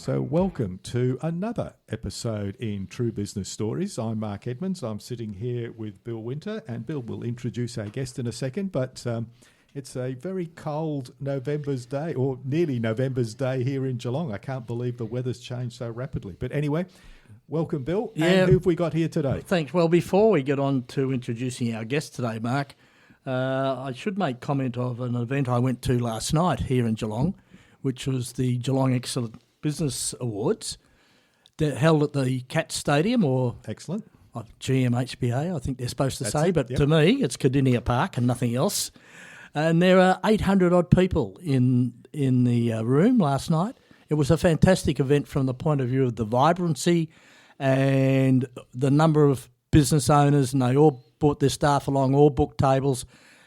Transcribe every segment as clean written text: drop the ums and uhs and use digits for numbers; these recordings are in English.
So welcome to another episode in True Business Stories. I'm Mark Edmonds. I'm sitting here with Bill Winter, and Bill will introduce our guest in a second, but it's a very cold November's day, or nearly November's day here in Geelong. I can't believe the weather's changed so rapidly. But anyway, welcome, Bill. Yeah. And who have we got here today? Thanks. Well, before we get on to introducing our guest today, Mark, I should make comment of an event I went to last night here in Geelong, which was the Geelong Excellent Business Awards, held at the Cats Stadium, or Excellent. GMHBA, I think they're supposed to That's say, it, but yep. to me it's Cardinia Park and nothing else. And there are 800 odd people in the room last night. It was a fantastic event from the point of view of the vibrancy and the number of business owners, and they all brought their staff along, all booked tables.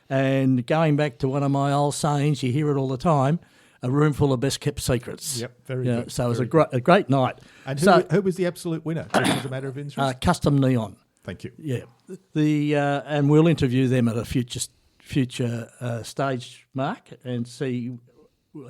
And going back to one of my old sayings, you hear it all the time, a room full of best-kept secrets. Yep, very good. So it was very a great night. And So- who was the absolute winner, just as a matter of interest? Custom Neon. Thank you. Yeah, and we'll interview them at a future stage, Mark, and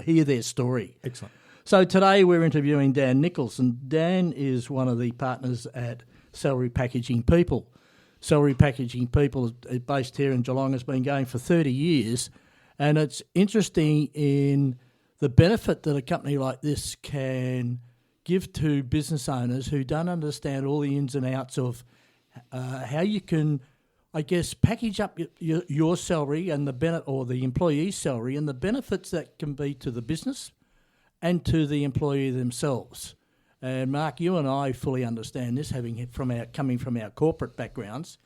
hear their story. Excellent. So today we're interviewing Dan Nicholls, and Dan is one of the partners at Salary Packaging People. Salary Packaging People, based here in Geelong, has been going for 30 years, and it's interesting in the benefit that a company like this can give to business owners who don't understand all the ins and outs of how you can, I guess, package up your salary and the employee's salary and the benefits that can be to the business and to the employee themselves. And Mark, you and I fully understand this, coming from our corporate backgrounds,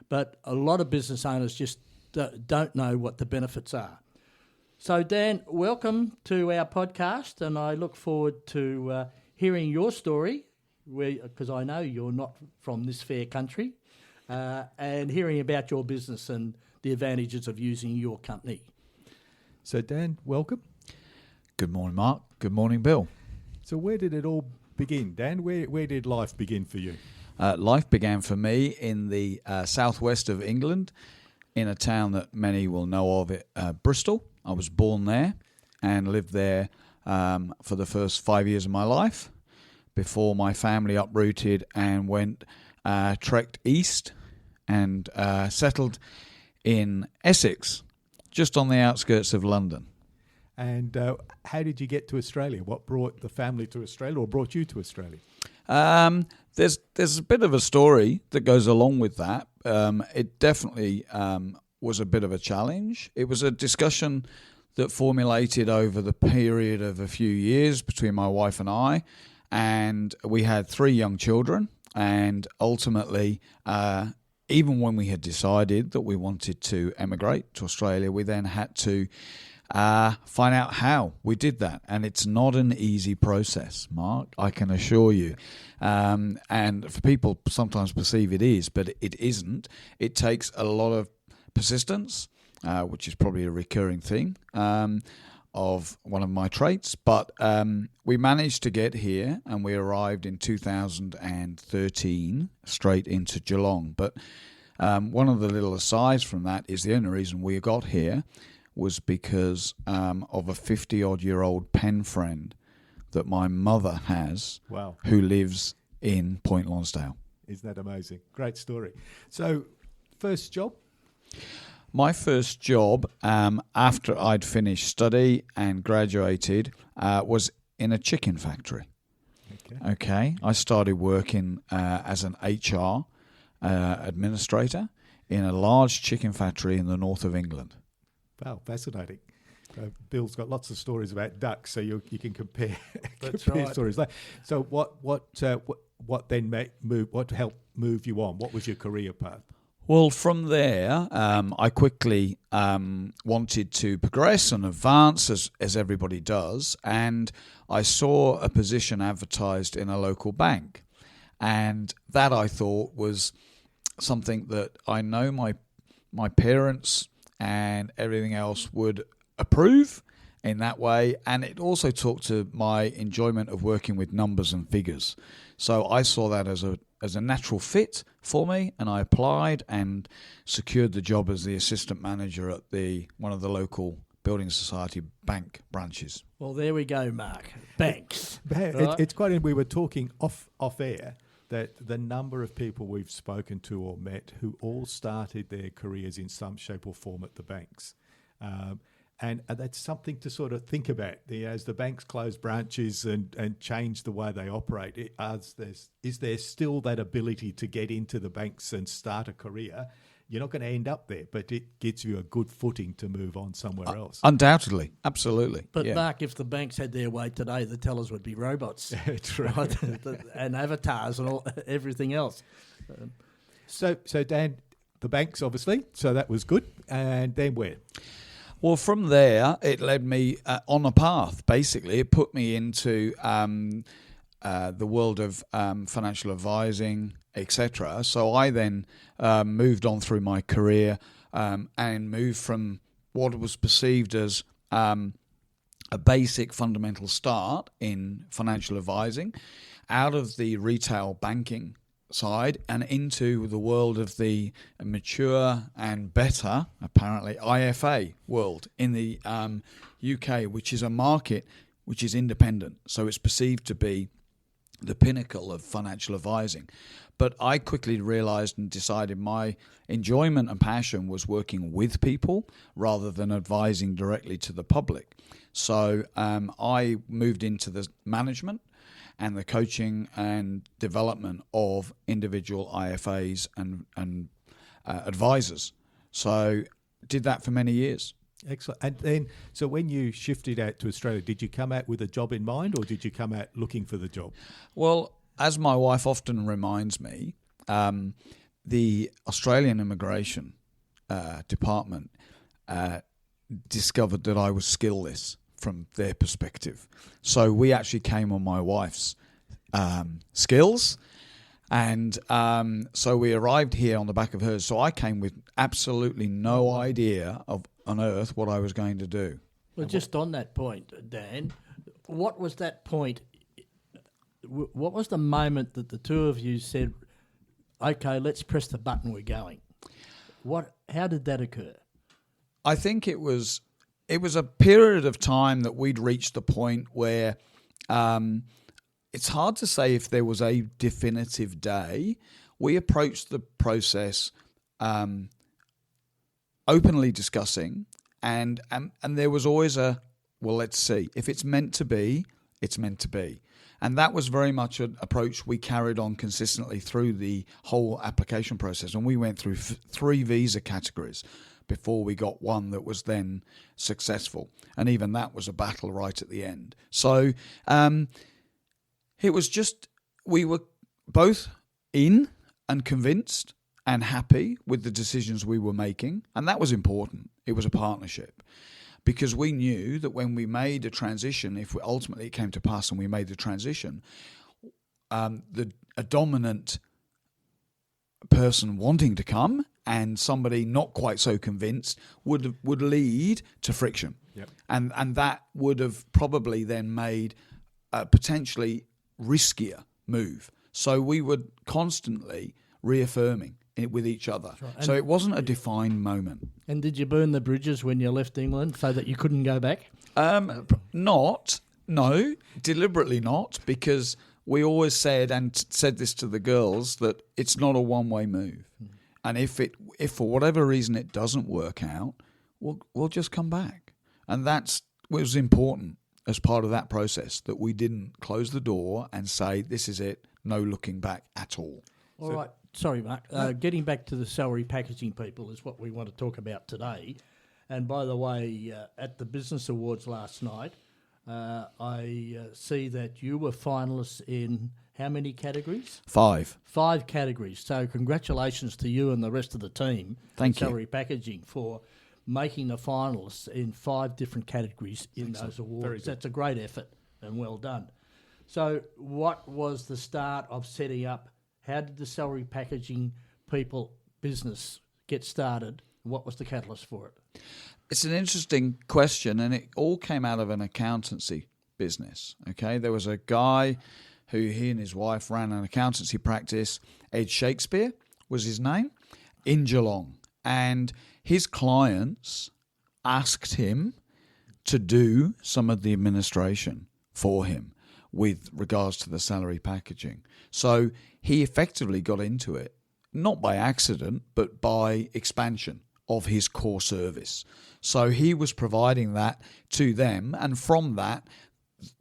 but a lot of business owners just don't know what the benefits are. So Dan, welcome to our podcast, and I look forward to hearing your story, because I know you're not from this fair country, and hearing about your business and the advantages of using your company. So Dan, welcome. Good morning, Mark. Good morning, Bill. So where did it all begin, Dan? Where did life begin for you? Life began for me in the southwest of England, in a town that many will know of, Bristol. I was born there and lived there for the first 5 years of my life before my family uprooted and trekked east and settled in Essex, just on the outskirts of London. And how did you get to Australia? What brought the family to Australia, or brought you to Australia? There's a bit of a story that goes along with that. It definitely was a bit of a challenge. It was a discussion that formulated over the period of a few years between my wife and we had 3 young children, and ultimately, even when we had decided that we wanted to emigrate to Australia, we then had to find out how we did that. And it's not an easy process, Mark, I can assure you. And for people sometimes perceive it is, but it isn't. It takes a lot of persistence, which is probably a recurring thing of one of my traits. But we managed to get here, and we arrived in 2013 straight into Geelong. But one of the little asides from that is the only reason we got here was because of a 50-odd-year-old pen friend that my mother has. Wow. Who lives in Point Lonsdale. Isn't that amazing? Great story. So, first job? My first job after I'd finished study and graduated was in a chicken factory. Okay. I started working as an HR administrator in a large chicken factory in the north of England. Wow, fascinating. Bill's got lots of stories about ducks, so you can compare, That's compare right. stories. So what then what helped move you on? What was your career path? Well, from there, I quickly wanted to progress and advance, as everybody does, and I saw a position advertised in a local bank, and that I thought was something that I know my parents and everything else would approve in that way, and it also talked to my enjoyment of working with numbers and figures. So I saw that as a natural fit for me, and I applied and secured the job as the assistant manager at one of the local building society bank branches. Well, there we go, Mark. Banks. It's quite. We were talking off air that the number of people we've spoken to or met who all started their careers in some shape or form at the banks. And that's something to sort of think about. As the banks close branches and change the way they operate, is there still that ability to get into the banks and start a career? You're not going to end up there, but it gives you a good footing to move on somewhere else. Undoubtedly, absolutely. But Mark, if the banks had their way today, the tellers would be robots. True. Right? And avatars and everything else. So Dan, the banks obviously, so that was good. And then where? Well, from there, it led me on a path, basically. It put me into the world of financial advising, etc. So I then moved on through my career and moved from what was perceived as a basic fundamental start in financial advising out of the retail banking side and into the world of the mature and better, apparently, IFA world in the UK, which is a market which is independent. So it's perceived to be the pinnacle of financial advising. But I quickly realised and decided my enjoyment and passion was working with people rather than advising directly to the public. So I moved into the management and the coaching and development of individual IFAs and advisors. So did that for many years. Excellent. And then, so when you shifted out to Australia, did you come out with a job in mind or did you come out looking for the job? Well, as my wife often reminds me, the Australian Immigration Department discovered that I was skillless from their perspective. So we actually came on my wife's skills. And so we arrived here on the back of hers. So I came with absolutely no idea on earth what I was going to do. Well, just on that point, Dan, what was that point? What was the moment that the two of you said, okay, let's press the button, we're going? How did that occur? I think it was a period of time that we'd reached the point where it's hard to say if there was a definitive day. We approached the process openly discussing, and there was always let's see. If it's meant to be, it's meant to be. And that was very much an approach we carried on consistently through the whole application process. And we went through 3 visa categories before we got one that was then successful. And even that was a battle right at the end. So it was just, we were both in and convinced and happy with the decisions we were making. And that was important. It was a partnership. Because we knew that when we made a transition, if ultimately it came to pass and we made the transition, a dominant person wanting to come and somebody not quite so convinced would lead to friction. Yep. And that would have probably then made a potentially riskier move. So we were constantly reaffirming it with each other. Right. So it wasn't a defined moment. And did you burn the bridges when you left England so that you couldn't go back? No, deliberately not, because we always said this to the girls that it's not a one-way move. And if for whatever reason it doesn't work out, we'll just come back. And that was important as part of that process, that we didn't close the door and say, this is it, no looking back at all. All right. Sorry, Mark. Getting back to the salary packaging people is what we want to talk about today. And by the way, at the Business Awards last night, I see that you were finalists in how many categories? 5. 5 categories. So congratulations to you and the rest of the team. Thank you. Salary packaging for making the finalists in 5 different categories in those awards. That's a great effort and well done. So what was the start of setting up? How did the salary packaging people business get started? What was the catalyst for it? It's an interesting question, and it all came out of an accountancy business. Okay, there was a guy he and his wife ran an accountancy practice. Ed Shakespeare was his name, in Geelong, and his clients asked him to do some of the administration for him with regards to the salary packaging. So he effectively got into it, not by accident, but by expansion of his core service. So he was providing that to them, and from that,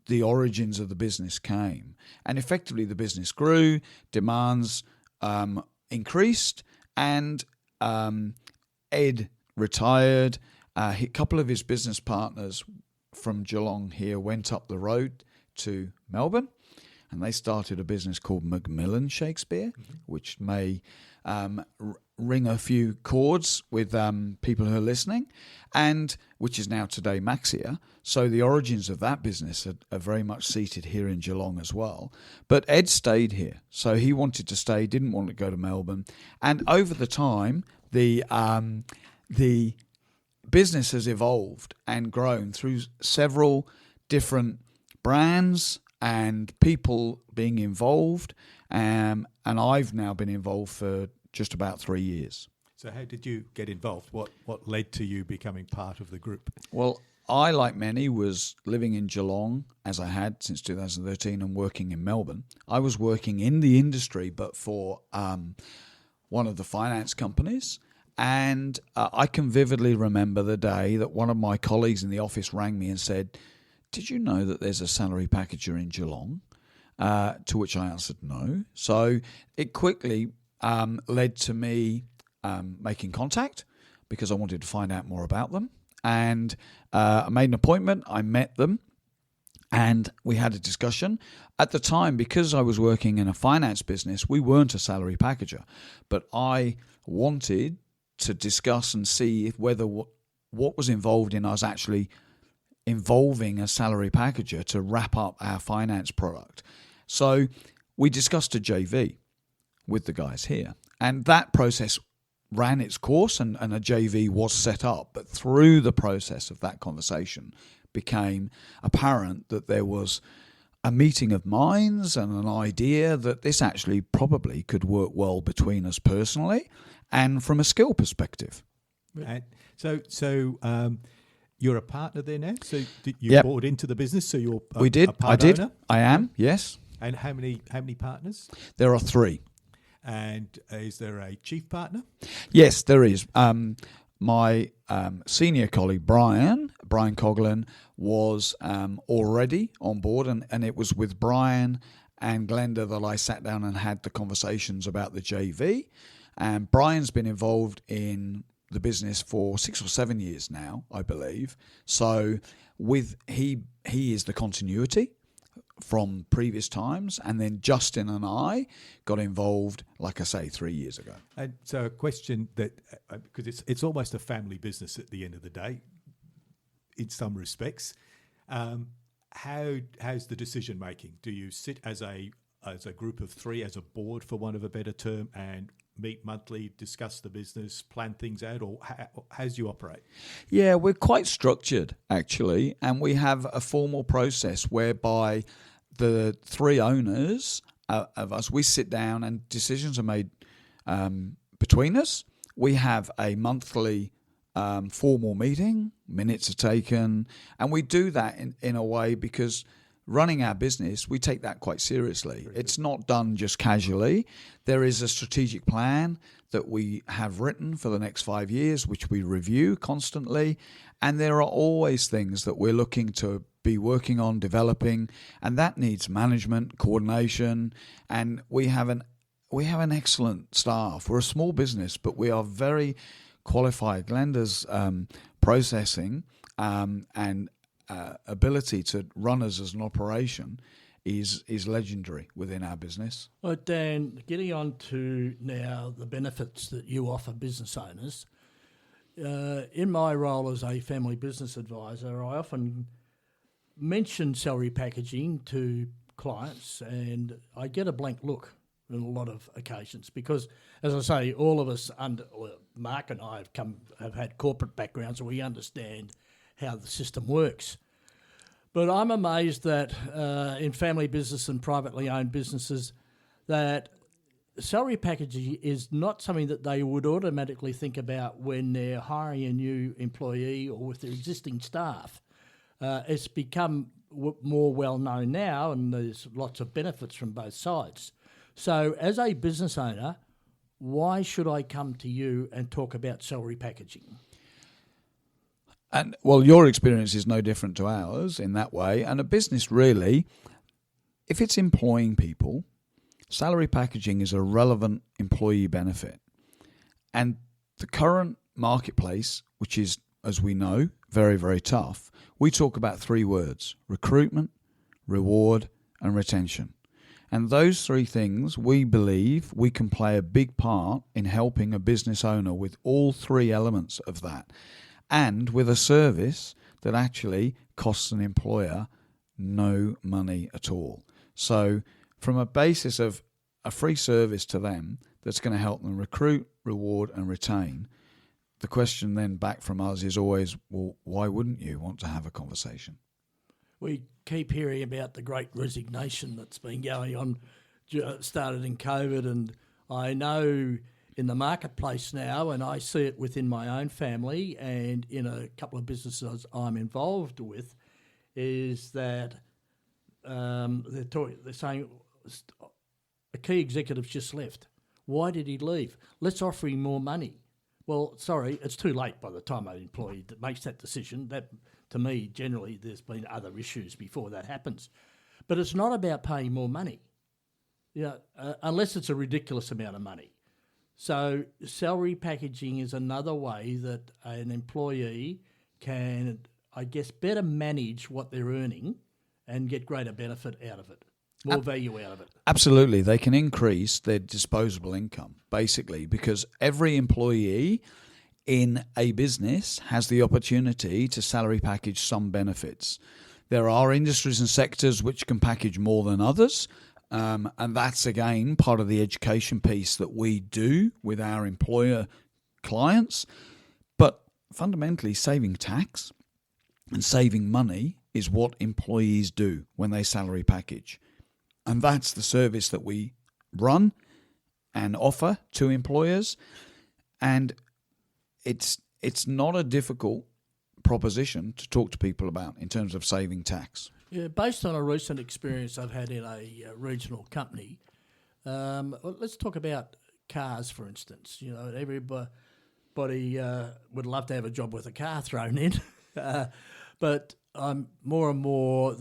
the origins of the business came. And effectively, the business grew, demands increased, and Ed retired. A couple of his business partners from Geelong here went up the road to Melbourne, and they started a business called Macmillan Shakespeare, which may ring a few chords with people who are listening, and which is now today Maxia. So the origins of that business are very much seated here in Geelong as well. But Ed stayed here, so he wanted to stay, didn't want to go to Melbourne, and over the time, the business has evolved and grown through several different brands and people being involved, and I've now been involved for just about 3 years. So how did you get involved? What led to you becoming part of the group? Well, I, like many, was living in Geelong, as I had since 2013, and working in Melbourne. I was working in the industry, but for one of the finance companies. And I can vividly remember the day that one of my colleagues in the office rang me and said, "Did you know that there's a salary packager in Geelong?" To which I answered no. So it quickly led to me making contact because I wanted to find out more about them. And I made an appointment. I met them. And we had a discussion. At the time, because I was working in a finance business, we weren't a salary packager. But I wanted to discuss and see whether what was involved in us actually involving a salary packager to wrap up our finance product. So we discussed a JV with the guys here. And that process ran its course and a JV was set up. But through the process of that conversation became apparent that there was a meeting of minds and an idea that this actually probably could work well between us personally and from a skill perspective. And so you're a partner there now? So you bought into the business, so you're a part owner? I am, yes. And how many partners? There are 3. And is there a chief partner? Yes, there is. My senior colleague, Brian Coughlin, was already on board, and it was with Brian and Glenda that I sat down and had the conversations about the JV. And Brian's been involved in the business for 6 or 7 years now, I believe. So he is the continuity from previous times, and then Justin and I got involved, like I say, 3 years ago. And so a question that, because it's almost a family business at the end of the day, in some respects, how's the decision making? Do you sit as a group of 3, as a board, for want of a better term, and meet monthly, discuss the business, plan things out, or how do you operate? Yeah, we're quite structured, actually, and we have a formal process whereby the 3 owners of us, we sit down and decisions are made between us. We have a monthly formal meeting, minutes are taken, and we do that in a way because running our business, we take that quite seriously. It's not done just casually. There is a strategic plan that we have written for the next 5 years, which we review constantly. And there are always things that we're looking to be working on, developing, and that needs management, coordination. And we have an excellent staff. We're a small business, but we are very qualified. Glenda's processing and ability to run us as an operation is legendary within our business. Well, Dan, getting on to now the benefits that you offer business owners. In my role as a family business advisor, I often mention salary packaging to clients, and I get a blank look on a lot of occasions because, as I say, all of us Mark and I have had corporate backgrounds, and we understand how the system works. But I'm amazed that in family business and privately owned businesses that salary packaging is not something that they would automatically think about when they're hiring a new employee or with their existing staff. It's become more well known now, and there's lots of benefits from both sides. So as a business owner, why should I come to you and talk about salary packaging? And well, your experience is no different to ours in that way. And a business really, if it's employing people, salary packaging is a relevant employee benefit. And the current marketplace, which is, as we know, very, very tough, we talk about three words: recruitment, reward, and retention. And those three things, we believe we can play a big part in helping a business owner with all three elements of that, and with a service that actually costs an employer no money at all. So from a basis of a free service to them that's going to help them recruit, reward, and retain, the question then back from us is always, well, why wouldn't you want to have a conversation? We keep hearing about the great resignation that's been going on, started in COVID, and I know in the marketplace now, and I see it within my own family and in a couple of businesses I'm involved with, is that they're saying a key executive's just left. Why did he leave? Let's offer him more money. Well, sorry, it's too late by the time an employee that makes that decision. That, to me, generally, there's been other issues before that happens. But it's not about paying more money, unless it's a ridiculous amount of money. So salary packaging is another way that an employee can, I guess, better manage what they're earning and get greater benefit out of it, more value out of it. Absolutely. They can increase their disposable income, basically, because every employee in a business has the opportunity to salary package some benefits. There are industries and sectors which can package more than others, and that's, again, part of the education piece that we do with our employer clients. But fundamentally, saving tax and saving money is what employees do when they salary package. And that's the service that we run and offer to employers. And it's not a difficult proposition to talk to people about in terms of saving tax. Yeah, based on a recent experience I've had in a regional company, let's talk about cars, for instance. You know, everybody would love to have a job with a car thrown in, but more and more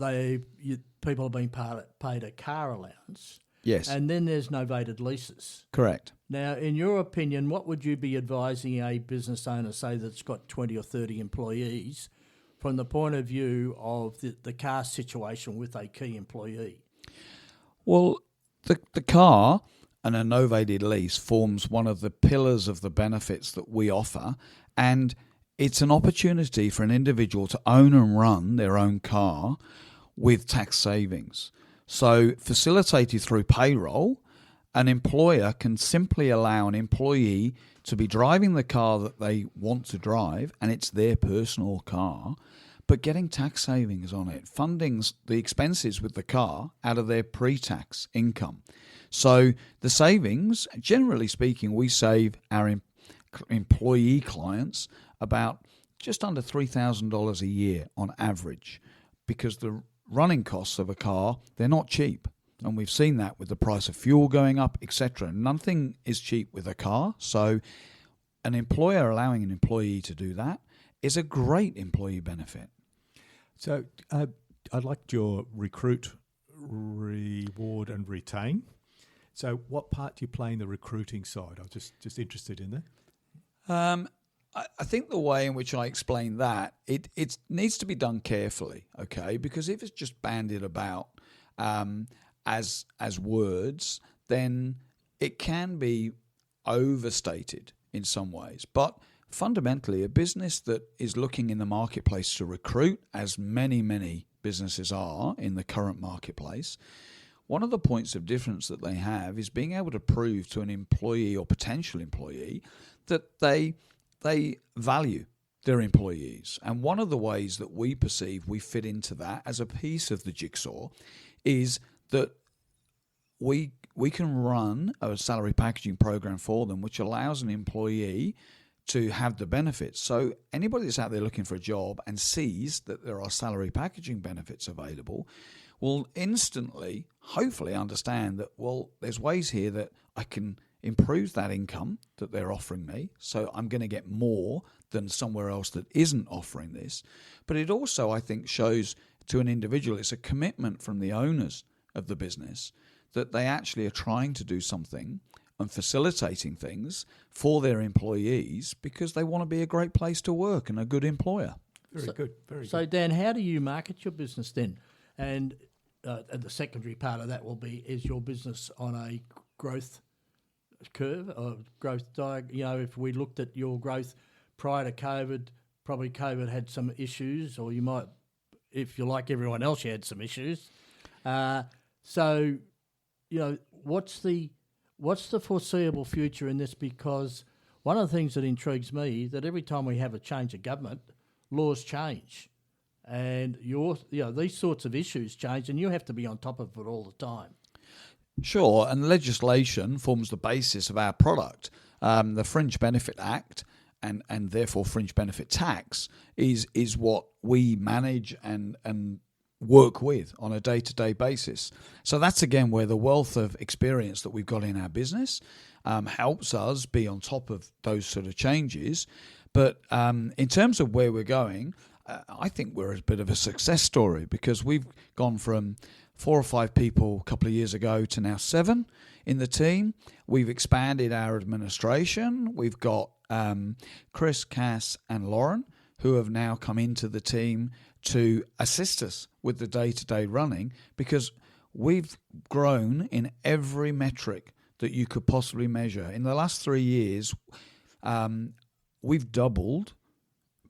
people are being paid a car allowance. Yes. And then there's novated leases. Correct. Now, in your opinion, what would you be advising a business owner, say, that's got 20 or 30 employees, from the point of view of the car situation with a key employee? Well, the car and a novated lease forms one of the pillars of the benefits that we offer, and it's an opportunity for an individual to own and run their own car with tax savings. So facilitated through payroll, an employer can simply allow an employee to be driving the car that they want to drive, and it's their personal car, but getting tax savings on it, funding the expenses with the car out of their pre-tax income. So the savings, generally speaking, we save our employee clients about just under $3,000 a year on average, because the running costs of a car, they're not cheap. And we've seen that with the price of fuel going up, etc. Nothing is cheap with a car. So an employer allowing an employee to do that is a great employee benefit. So I'd like your recruit, reward and retain. So what part do you play in the recruiting side? I'm just interested in that. I think the way in which I explain that, it needs to be done carefully, okay? Because if it's just bandied about as words, then it can be overstated in some ways. But fundamentally, a business that is looking in the marketplace to recruit, as many businesses are in the current marketplace, one of the points of difference that they have is being able to prove to an employee or potential employee that they value their employees. And one of the ways that we perceive we fit into that as a piece of the jigsaw is that we can run a salary packaging program for them, which allows an employee to have the benefits. So anybody that's out there looking for a job and sees that there are salary packaging benefits available will instantly, hopefully, understand that, well, there's ways here that I can improve that income that they're offering me. So I'm going to get more than somewhere else that isn't offering this. But it also, I think, shows to an individual, it's a commitment from the owners of the business that they actually are trying to do something and facilitating things for their employees because they want to be a great place to work and a good employer. Very good. So, Dan, how do you market your business then? And the secondary part of that will be, is your business on a growth curve or growth if we looked at your growth prior to COVID, probably COVID had some issues, or you might, if you're like everyone else, you had some issues. So, what's the foreseeable future in this? Because one of the things that intrigues me that every time we have a change of government, laws change, and these sorts of issues change, and you have to be on top of it all the time. Sure, and legislation forms the basis of our product. The Fringe Benefit Act and therefore Fringe Benefit Tax is what we manage and work with on a day-to-day basis. So that's, again, where the wealth of experience that we've got in our business helps us be on top of those sort of changes. But in terms of where we're going, I think we're a bit of a success story because we've gone from 4 or 5 people a couple of years ago to now 7 in the team. We've expanded our administration. We've got Chris, Cass and Lauren, who have now come into the team to assist us with the day-to-day running because we've grown in every metric that you could possibly measure. In the last 3 years, we've doubled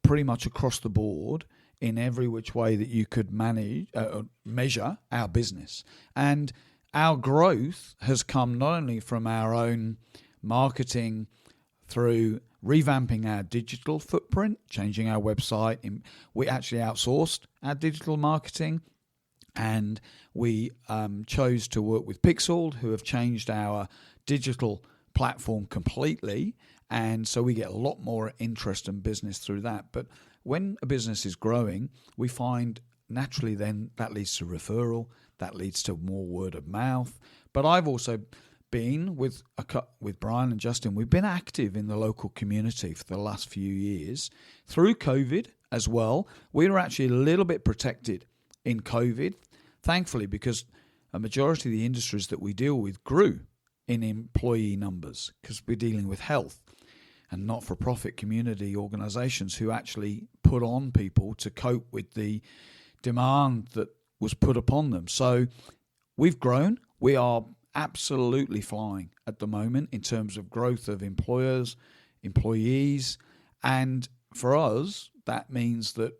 pretty much across the board in every which way that you could measure our business. And our growth has come not only from our own marketing through revamping our digital footprint, changing our website. We actually outsourced our digital marketing, and we chose to work with Pixel, who have changed our digital platform completely. And so we get a lot more interest and business through that. But when a business is growing, we find naturally then that leads to referral, that leads to more word of mouth. But I've also been with Brian and Justin, we've been active in the local community for the last few years. Through COVID as well, we were actually a little bit protected in COVID, thankfully, because a majority of the industries that we deal with grew in employee numbers because we're dealing with health and not-for-profit community organisations who actually put on people to cope with the demand that was put upon them. So we've grown. We are absolutely flying at the moment in terms of growth of employers, employees, and for us, that means that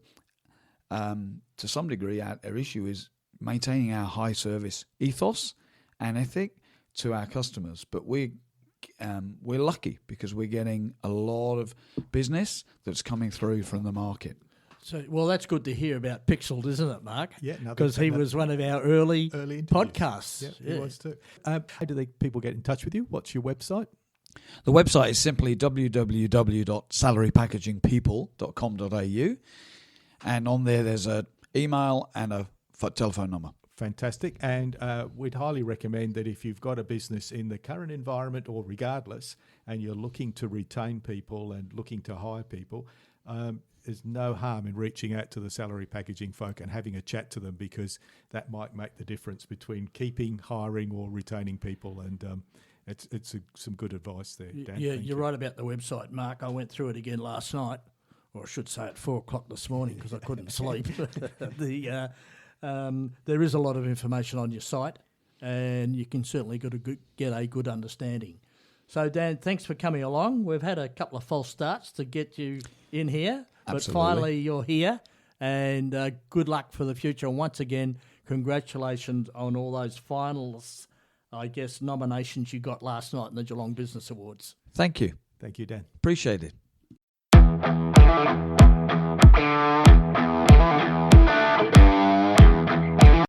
to some degree our issue is maintaining our high service ethos and ethic to our customers. But we're lucky because we're getting a lot of business that's coming through from the market. So, well, that's good to hear about Pixel, isn't it, Mark? Yeah, because he was one of our early podcasts. Yeah, he was too. How do people get in touch with you? What's your website? The website is simply www.salarypackagingpeople.com.au, and on there's an email and a telephone number. Fantastic. And we'd highly recommend that if you've got a business in the current environment or regardless, and you're looking to retain people and looking to hire people, there's no harm in reaching out to the salary packaging folk and having a chat to them because that might make the difference between keeping, hiring or retaining people. And it's some good advice there, Dan. Yeah, you're right about the website, Mark. I went through it again last night, or I should say at 4 o'clock this morning because I couldn't sleep. There is a lot of information on your site, and you can certainly get a good understanding. So, Dan, thanks for coming along. We've had a couple of false starts to get you in here, but finally you're here, and good luck for the future. And once again, congratulations on all those finalists, nominations you got last night in the Geelong Business Awards. Thank you. Thank you, Dan. Appreciate it.